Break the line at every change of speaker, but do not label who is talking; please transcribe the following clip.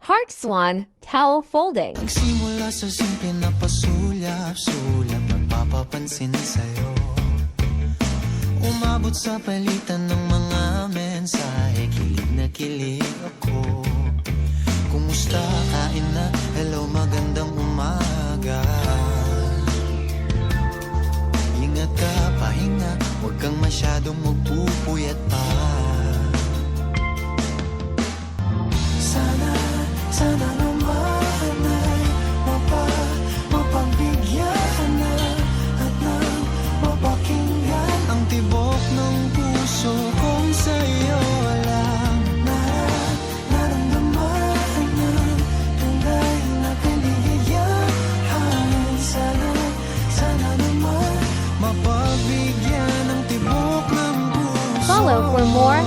Park Swan Towel Folding.
Nagsimula sa simple na pasulyap-sulyap, nagpapapansin sa'yo. Umabot sa palitan ng mga mensahe, kilig na kilig ako. Kumusta, kain na, hello, magandang umaga. Ingat ka, pahinga, huwag kang masyadong magpupuyat pa. Sana naman ay mapagbigyan na at nang mapakinggan ang tibok ng puso kong sa'yo lang naramdaman ng tunay na kaligayahan. Sana naman mapagbigyan ang tibok ng puso.
Follow for more